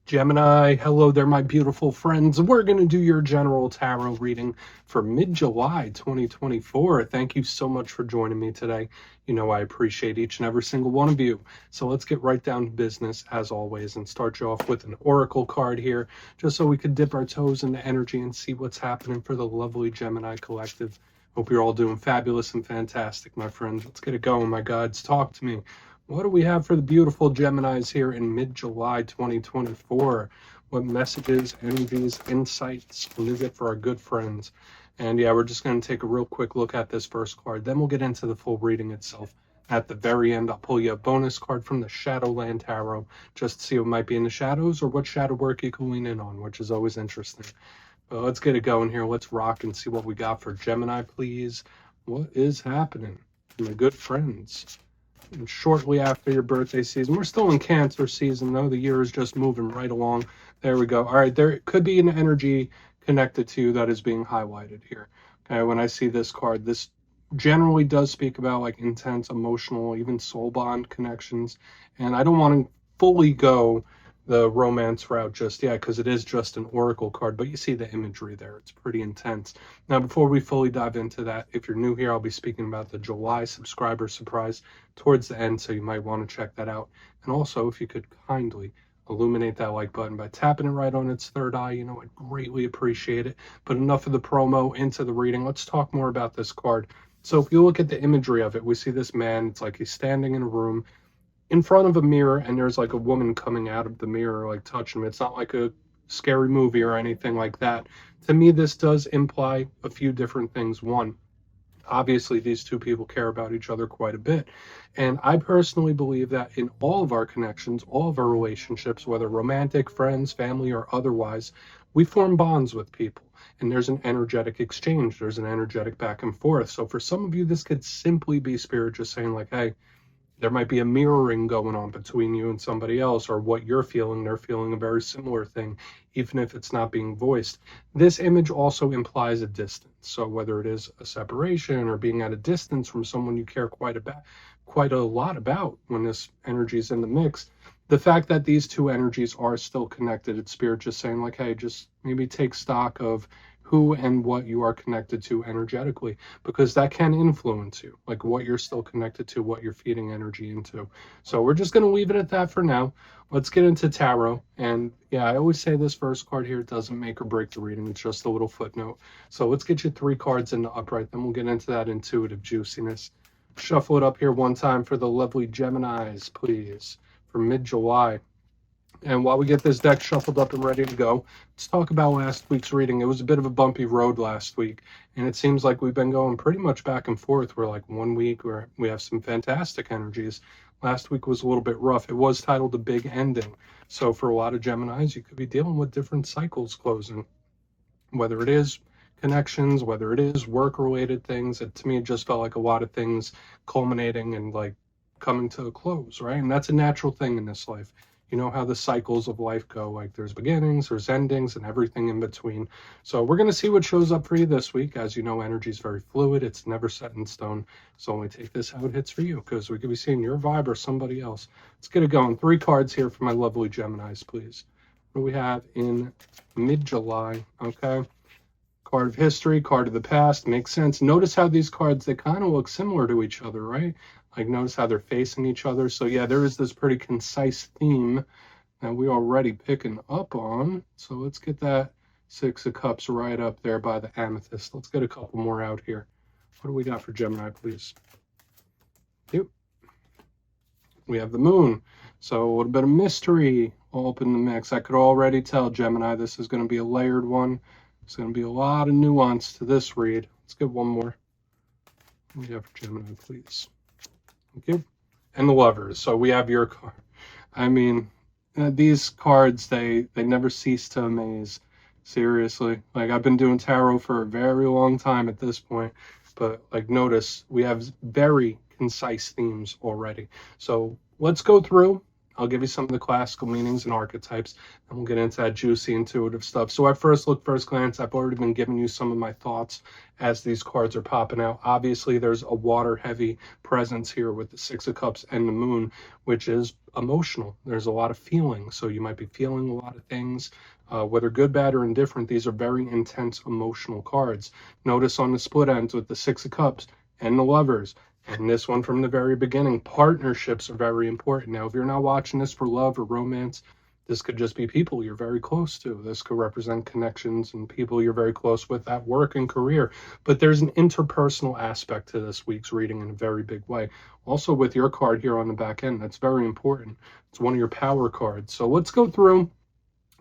Gemini, hello there, my beautiful friends. We're going to do your general tarot reading for mid-July 2024. Thank you so much for joining me today. You know I appreciate each and every single one of you. So let's get right down to business, as always, and start you off with an oracle card here, just so we could dip our toes into energy and see what's happening for the lovely Gemini collective. Hope you're all doing fabulous and fantastic, my friends. Let's get it going, my gods. Talk to me. What do we have for the beautiful Geminis here in mid-July 2024? What messages, energies, insights can we get for our good friends? And yeah, we're just going to take a real quick look at this first card. Then we'll get into the full reading itself. At the very end, I'll pull you a bonus card from the Shadowland Tarot, just to see what might be in the shadows or what shadow work you can lean in on, which is always interesting. But let's get it going here. Let's rock and see what we got for Gemini, please. What is happening, my good friends? And shortly after your birthday season, we're still in Cancer season though. The year is just moving right along. There we go. All right, there could be an energy connected to you that is being highlighted here. Okay, when I see this card, this generally does speak about like intense emotional, even soul bond connections. And I don't want to fully go the romance route just yet because it is just an oracle card, but you see the imagery there. It's pretty intense. Now, before we fully dive into that, if you're new here, I'll be speaking about the July subscriber surprise towards the end, so you might want to check that out. And also, if you could kindly illuminate that like button by tapping it right on its third eye, I'd greatly appreciate it. But enough of the promo, into the reading. Let's talk more about this card. So if you look at the imagery of it, we see this man. It's like he's standing in a room in front of a mirror, and there's like a woman coming out of the mirror, like touching him. It's not like a scary movie or anything like that. To me, this does imply a few different things. One, obviously these two people care about each other quite a bit. And I personally believe that in all of our connections, all of our relationships, whether romantic, friends, family, or otherwise, we form bonds with people. And there's an energetic exchange. There's an energetic back and forth. So for some of you, this could simply be spirit just saying like, hey, there might be a mirroring going on between you and somebody else, or what you're feeling, they're feeling a very similar thing, even if it's not being voiced. This image also implies a distance. So whether it is a separation or being at a distance from someone you care quite a lot about when this energy is in the mix, the fact that these two energies are still connected, it's spirit just saying like, hey, just maybe take stock of who and what you are connected to energetically, because that can influence you, like what you're still connected to, what you're feeding energy into. So we're just going to leave it at that for now. Let's get into tarot. And yeah, I always say this first card here doesn't make or break the reading. It's just a little footnote. So let's get you 3 cards in the upright, then we'll get into that intuitive juiciness. Shuffle it up here one time for the lovely Geminis, please, for mid-July. And while we get this deck shuffled up and ready to go, let's talk about last week's reading. It was a bit of a bumpy road last week, and it seems like we've been going pretty much back and forth. We're like 1 week where we have some fantastic energies. Last week was a little bit rough. It was titled The Big Ending. So for a lot of Geminis, you could be dealing with different cycles closing, whether it is connections, whether it is work-related things. To me, it just felt like a lot of things culminating and like coming to a close, right? And that's a natural thing in this life. You know how the cycles of life go, like there's beginnings, there's endings, and everything in between. So we're going to see what shows up for you this week. As you know, energy is very fluid. It's never set in stone. So only take this how it hits for you, because we could be seeing your vibe or somebody else. Let's get it going. 3 cards here for my lovely Geminis, please. What do we have in mid-July? Okay. Card of history, card of the past. Makes sense. Notice how these cards, they kind of look similar to each other, right? Like notice how they're facing each other. So yeah, there is this pretty concise theme that we already picking up on. So let's get that 6 of Cups right up there by the amethyst. Let's get a couple more out here. What do we got for Gemini, please? Yep. We have the moon. So a little bit of mystery all up in the mix. I could already tell, Gemini, this is going to be a layered one. There's going to be a lot of nuance to this read. Let's get one more. What do we have for Gemini, please? Okay. And the Lovers. So we have your card. I mean, these cards, they never cease to amaze. Seriously. Like, I've been doing tarot for a very long time at this point. But, like, notice we have very concise themes already. So let's go through. I'll give you some of the classical meanings and archetypes, and we'll get into that juicy intuitive stuff. So at first glance, I've already been giving you some of my thoughts as these cards are popping out. Obviously, there's a water-heavy presence here with the Six of Cups and the Moon, which is emotional. There's a lot of feeling, so you might be feeling a lot of things, whether good, bad, or indifferent. These are very intense emotional cards. Notice on the split ends with the Six of Cups and the Lovers, and this one from the very beginning, partnerships are very important. Now, if you're not watching this for love or romance, this could just be people you're very close to. This could represent connections and people you're very close with at work and career. But there's an interpersonal aspect to this week's reading in a very big way. Also with your card here on the back end, that's very important. It's one of your power cards. So let's go through.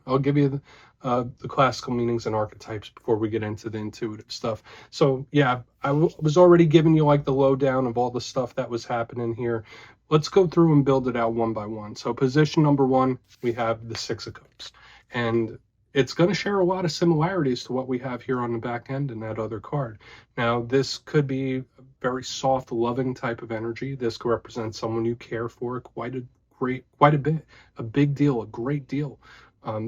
I'll give you the classical meanings and archetypes before we get into the intuitive stuff. So yeah, I was already giving you like the lowdown of all the stuff that was happening here. Let's go through and build it out one by one. So position number one, we have the Six of Cups. And it's going to share a lot of similarities to what we have here on the back end in that other card. Now, this could be a very soft, loving type of energy. This could represent someone you care for quite a bit, a big deal, a great deal.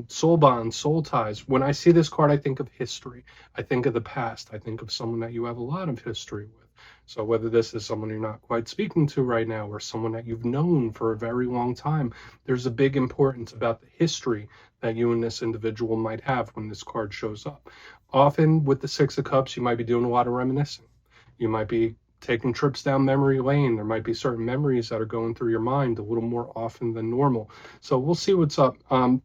Soul bonds, soul ties. When I see this card, I think of history. I think of the past. I think of someone that you have a lot of history with. So whether this is someone you're not quite speaking to right now or someone that you've known for a very long time, there's a big importance about the history that you and this individual might have when this card shows up. Often with the Six of Cups, you might be doing a lot of reminiscing. You might be taking trips down memory lane. There might be certain memories that are going through your mind a little more often than normal. So we'll see what's up.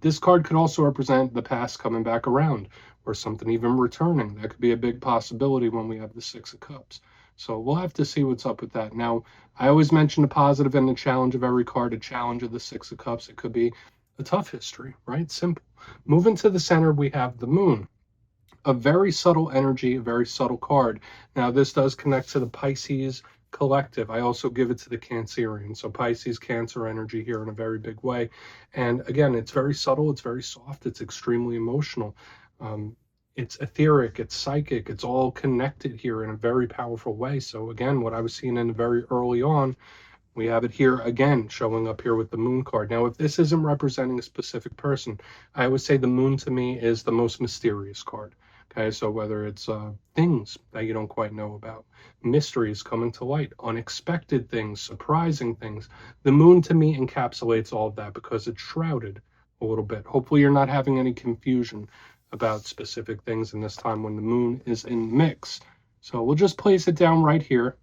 This card could also represent the past coming back around or something even returning. That could be a big possibility when we have the Six of Cups. So we'll have to see what's up with that. Now, I always mention the positive and the challenge of every card. A challenge of the Six of Cups, it could be a tough history, right? Simple. Moving to the center, we have the Moon. A very subtle energy, a very subtle card. Now, this does connect to the Pisces collective. I also give it to the Cancerian. So Pisces, Cancer energy here in a very big way. And again, it's very subtle, it's very soft, it's extremely emotional. It's etheric, it's psychic, it's all connected here in a very powerful way. So again, what I was seeing in the very early on, we have it here again, showing up here with the Moon card. Now, if this isn't representing a specific person, I would say the Moon to me is the most mysterious card. Okay, so whether it's things that you don't quite know about, mysteries coming to light, unexpected things, surprising things, the Moon to me encapsulates all of that because it's shrouded a little bit. Hopefully you're not having any confusion about specific things in this time when the Moon is in the mix. So we'll just place it down right here.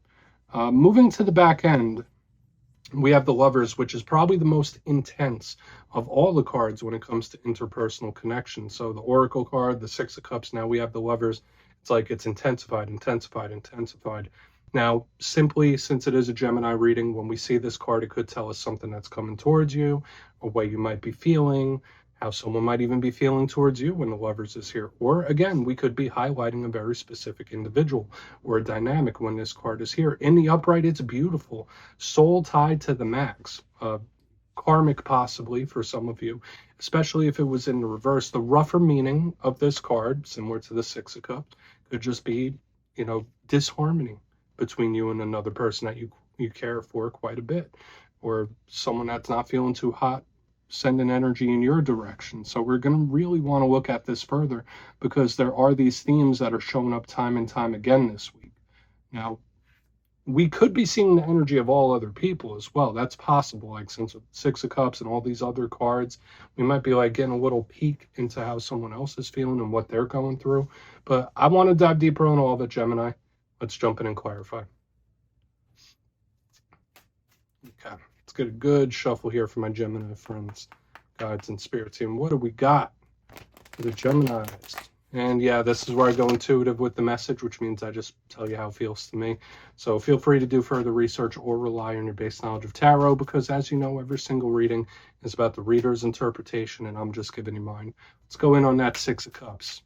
Moving to the back end, we have the Lovers, which is probably the most intense of all the cards when it comes to interpersonal connection. So the Oracle card, the Six of Cups, now we have the Lovers. It's like it's intensified, intensified, intensified. Now, simply since it is a Gemini reading, when we see this card, it could tell us something that's coming towards you, a way you might be feeling, how someone might even be feeling towards you when the Lovers is here. Or again, we could be highlighting a very specific individual or a dynamic when this card is here. In the upright, it's beautiful. Soul tied to the max. Karmic possibly for some of you, especially if it was in the reverse. The rougher meaning of this card, similar to the Six of Cups, could just be, disharmony between you and another person that you care for quite a bit, or someone that's not feeling too hot sending energy in your direction. So we're going to really want to look at this further because there are these themes that are showing up time and time again this week. Now, we could be seeing the energy of all other people as well. That's possible. Like since with Six of Cups and all these other cards, we might be like getting a little peek into how someone else is feeling and what they're going through. But I want to dive deeper on all of it, Gemini. Let's jump in and clarify. Okay. Let's get a good shuffle here for my Gemini friends, guides, and spirit team. What do we got for the Geminis? And yeah, this is where I go intuitive with the message, which means I just tell you how it feels to me. So feel free to do further research or rely on your base knowledge of tarot because, as you know, every single reading is about the reader's interpretation, and I'm just giving you mine. Let's go in on that Six of Cups.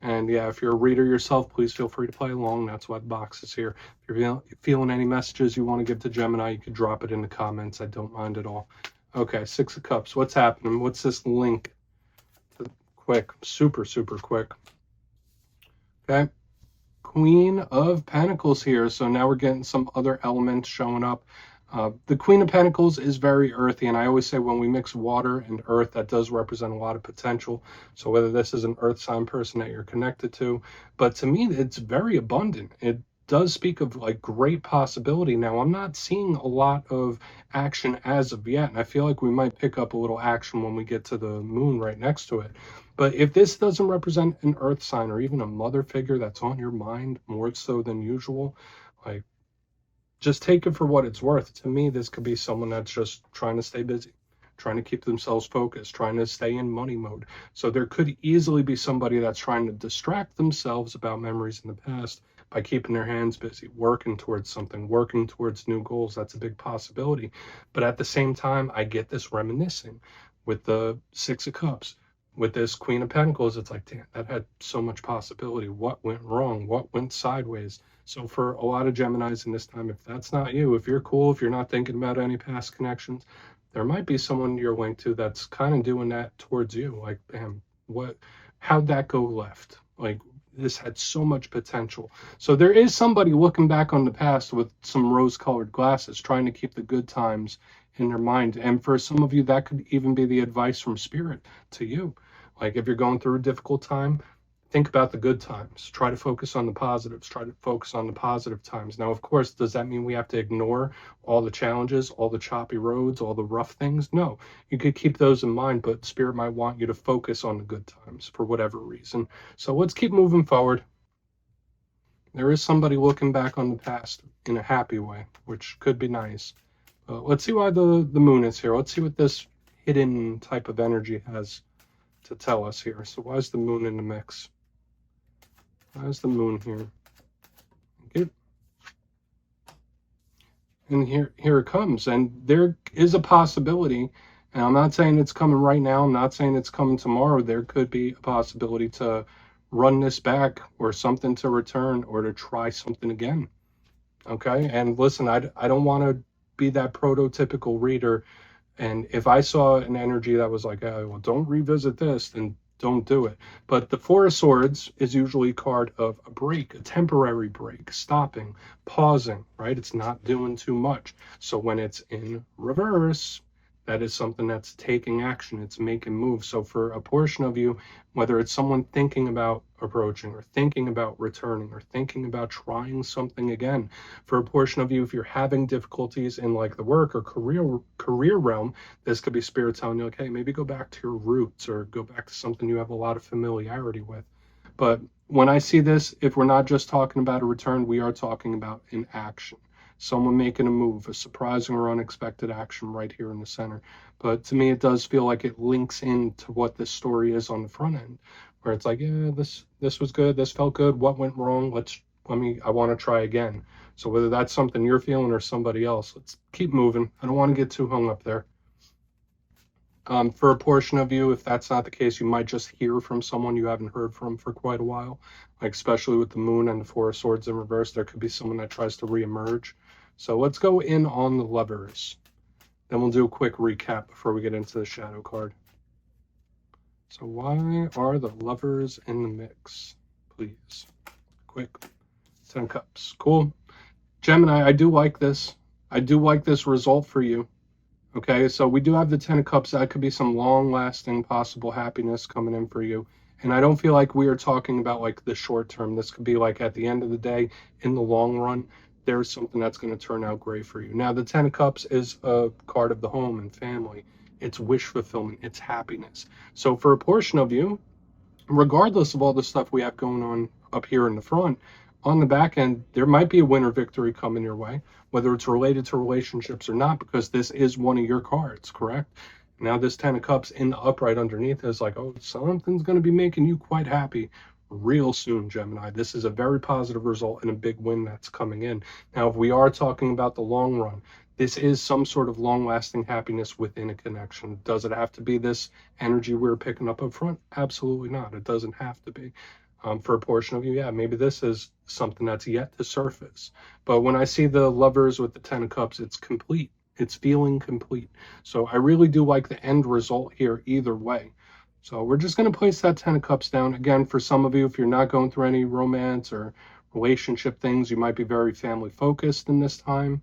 And yeah, if you're a reader yourself, please feel free to play along. That's why the box is here. If you're feeling any messages you want to give to Gemini, you can drop it in the comments. I don't mind at all. Okay, Six of Cups. What's happening? What's this link? Quick, super, super quick. Okay. Queen of Pentacles here. So now we're getting some other elements showing up. The Queen of Pentacles is very earthy, and I always say when we mix water and earth, that does represent a lot of potential. So whether this is an earth sign person that you're connected to, but to me, it's very abundant. It does speak of like great possibility. Now, I'm not seeing a lot of action as of yet, and I feel like we might pick up a little action when we get to the moon right next to it. But if this doesn't represent an earth sign or even a mother figure that's on your mind more so than usual, like, just take it for what it's worth. To me, this could be someone that's just trying to stay busy, trying to keep themselves focused, trying to stay in money mode. So there could easily be somebody that's trying to distract themselves about memories in the past by keeping their hands busy, working towards something, working towards new goals. That's a big possibility. But at the same time, I get this reminiscing with the Six of Cups. With this Queen of Pentacles, it's like, damn, that had so much possibility. What went wrong? What went sideways? So for a lot of Geminis in this time, if that's not you, if you're cool, if you're not thinking about any past connections, there might be someone you're linked to that's kind of doing that towards you. Like, damn, how'd that go left? Like, this had so much potential. So there is somebody looking back on the past with some rose-colored glasses, trying to keep the good times in their mind. And for some of you, that could even be the advice from Spirit to you. Like, if you're going through a difficult time, think about the good times. Try to focus on the positives. Try to focus on the positive times. Now, of course, does that mean we have to ignore all the challenges, all the choppy roads, all the rough things? No, you could keep those in mind, but Spirit might want you to focus on the good times for whatever reason. So let's keep moving forward. There is somebody looking back on the past in a happy way, which could be nice. Let's see why the moon is here. Let's see what this hidden type of energy has to tell us here. So why is the moon in the mix? Why is the moon here? Okay. And here it comes. And there is a possibility, and I'm not saying it's coming right now, I'm not saying it's coming tomorrow. There could be a possibility to run this back, or something to return, or to try something again. Okay? And listen, I don't want to be that prototypical reader, and if I saw an energy that was like, oh, well, don't revisit this, then don't do it. But the Four of Swords is usually a card of a break, a temporary break, stopping, pausing, right? It's not doing too much. So when it's in reverse, that is something that's taking action. It's making moves. So for a portion of you, whether it's someone thinking about approaching, or thinking about returning, or thinking about trying something again, for a portion of you, if you're having difficulties in like the work or career realm, this could be Spirit telling you, like, hey, maybe go back to your roots, or go back to something you have a lot of familiarity with. But when I see this, if we're not just talking about a return, we are talking about an action. Someone making a move, a surprising or unexpected action right here in the center. But to me, it does feel like it links into what this story is on the front end, where it's like, yeah, this was good, this felt good, what went wrong? I want to try again. So whether that's something you're feeling or somebody else, let's keep moving. I don't want to get too hung up there. For a portion of you, if that's not the case, you might just hear from someone you haven't heard from for quite a while. Like, especially with the moon and the Four of Swords in reverse, there could be someone that tries to reemerge. So let's go in on the Lovers. Then we'll do a quick recap before we get into the shadow card. So why are the Lovers in the mix? Please. Quick. 10 Cups. Cool. Gemini, I do like this. I do like this result for you. Okay, so we do have the 10 of Cups. That could be some long-lasting possible happiness coming in for you. And I don't feel like we are talking about like the short term. This could be like at the end of the day, in the long run, there's something that's going to turn out great for you. Now, the 10 of Cups is a card of the home and family. It's wish fulfillment. It's happiness. So for a portion of you, regardless of all the stuff we have going on up here in the front, on the back end, there might be a winner victory coming your way, whether it's related to relationships or not, because this is one of your cards, correct? Now this 10 of Cups in the upright underneath is like, oh, something's going to be making you quite happy real soon, Gemini. This is a very positive result and a big win that's coming in. Now, if we are talking about the long run, this is some sort of long-lasting happiness within a connection. Does it have to be this energy we're picking up front? Absolutely not. It doesn't have to be. For a portion of you, yeah, maybe this is something that's yet to surface. But when I see the Lovers with the 10 of Cups, it's complete. It's feeling complete. So I really do like the end result here either way. So we're just going to place that 10 of Cups down. Again, for some of you, if you're not going through any romance or relationship things, you might be very family focused in this time.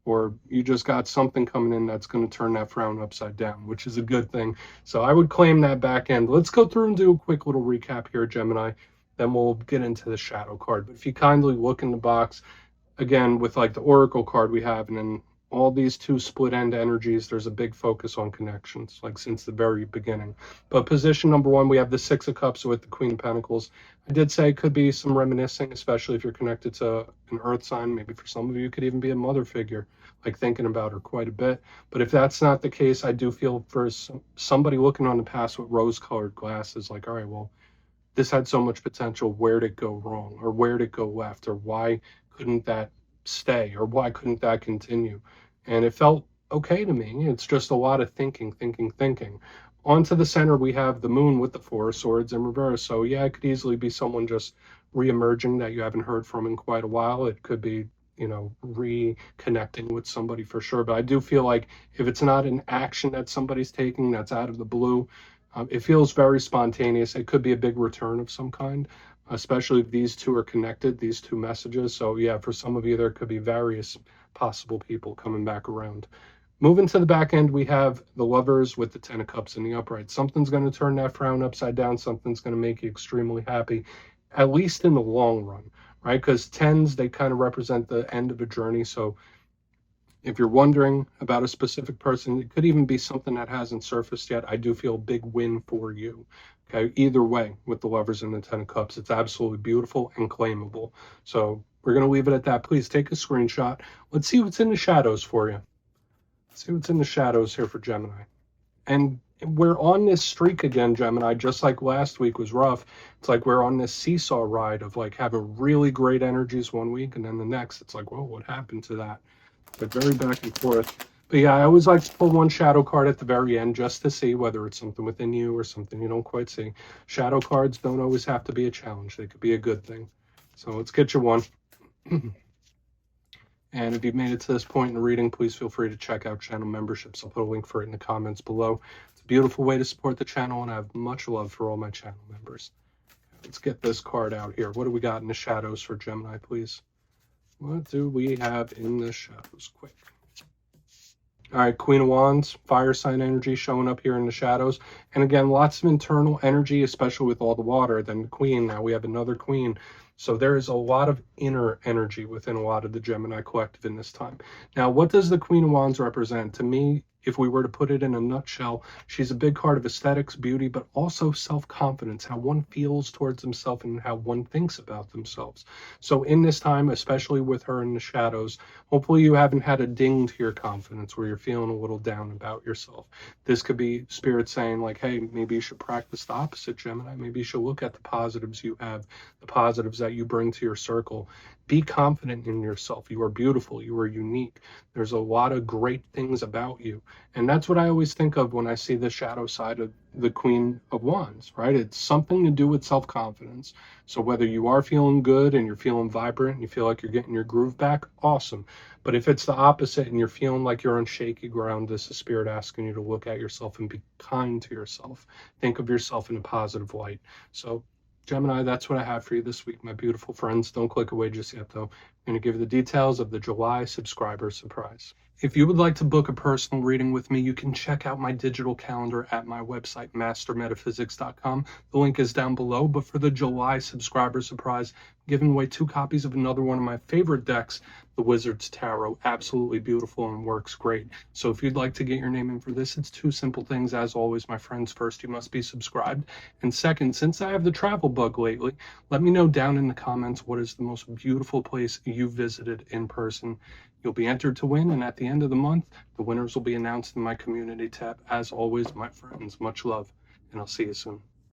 or you just got something coming in that's going to turn that frown upside down, which is a good thing. So I would claim that back end. Let's go through and do a quick little recap here, Gemini. Then we'll get into the shadow card. But if you kindly look in the box, again, with like the Oracle card we have, and then all these two split end energies, there's a big focus on connections, like since the very beginning. But position number one, we have the Six of Cups with the Queen of Pentacles. I did say it could be some reminiscing, especially if you're connected to an earth sign. Maybe for some of you, it could even be a mother figure, like thinking about her quite a bit. But if that's not the case, I do feel for somebody looking on the past with rose-colored glasses, like, all right, well, this had so much potential. Where'd it go wrong? Or where'd it go left? Or why couldn't that stay? Or why couldn't that continue? And it felt okay to me. It's just a lot of thinking. Onto the center, we have the moon with the Four of Swords in reverse. So yeah, it could easily be someone just re-emerging that you haven't heard from in quite a while. It could be, you know, reconnecting with somebody for sure. But I do feel like if it's not an action that somebody's taking that's out of the blue, it feels very spontaneous. It could be a big return of some kind, especially if these two are connected, these two messages. So yeah, for some of you, there could be various possible people coming back around. Moving to the back end, we have the Lovers with the Ten of Cups in the upright. Something's going to turn that frown upside down. Something's going to make you extremely happy, at least in the long run, right? Because tens, they kind of represent the end of a journey. So if you're wondering about a specific person, it could even be something that hasn't surfaced yet. I do feel a big win for you. Okay, either way, with the Lovers and the Ten of Cups, it's absolutely beautiful and claimable. So we're going to leave it at that. Please take a screenshot. Let's see what's in the shadows for you. Let's see what's in the shadows here for Gemini. And we're on this streak again, Gemini, just like last week was rough. It's like we're on this seesaw ride of like having really great energies one week, and then the next, it's like, whoa, what happened to that? But very back and forth. But yeah, I always like to pull one shadow card at the very end just to see whether it's something within you or something you don't quite see. Shadow cards don't always have to be a challenge. They could be a good thing. So let's get you one. And if you've made it to this point in the reading, please feel free to check out channel memberships. I'll put a link for it in the comments below. It's a beautiful way to support the channel, and I have much love for all my channel members. Let's get this card out here. What do we got in the shadows for Gemini, please? What do we have in the shadows? Quick. All right, Queen of Wands, fire sign energy showing up here in the shadows. And again, lots of internal energy, especially with all the water. Then the Queen, now we have another Queen. So there is a lot of inner energy within a lot of the Gemini collective in this time. Now, what does the Queen of Wands represent? To me, if we were to put it in a nutshell, she's a big part of aesthetics, beauty, but also self-confidence, how one feels towards himself and how one thinks about themselves. So in this time, especially with her in the shadows, hopefully you haven't had a ding to your confidence where you're feeling a little down about yourself. This could be spirit saying like, hey, maybe you should practice the opposite, Gemini. Maybe you should look at the positives you have, the positives that you bring to your circle. Be confident in yourself. You are beautiful. You are unique. There's a lot of great things about you. And that's what I always think of when I see the shadow side of the Queen of Wands, right? It's something to do with self-confidence. So whether you are feeling good and you're feeling vibrant and you feel like you're getting your groove back, awesome. But if it's the opposite and you're feeling like you're on shaky ground, this is spirit asking you to look at yourself and be kind to yourself. Think of yourself in a positive light. So Gemini, that's what I have for you this week, my beautiful friends. Don't click away just yet, though. I'm going to give you the details of the July subscriber surprise. If you would like to book a personal reading with me, you can check out my digital calendar at my website, mastermetaphysics.com. The link is down below. But for the July subscriber surprise, I'm giving away 2 copies of another one of my favorite decks, the Wizard's Tarot. Absolutely beautiful and works great. So if you'd like to get your name in for this, it's 2 simple things. As always, my friends, first, you must be subscribed. And second, since I have the travel bug lately, let me know down in the comments what is the most beautiful place you visited in person. You'll be entered to win, and at the end of the month, the winners will be announced in my community tab. As always, my friends, much love, and I'll see you soon.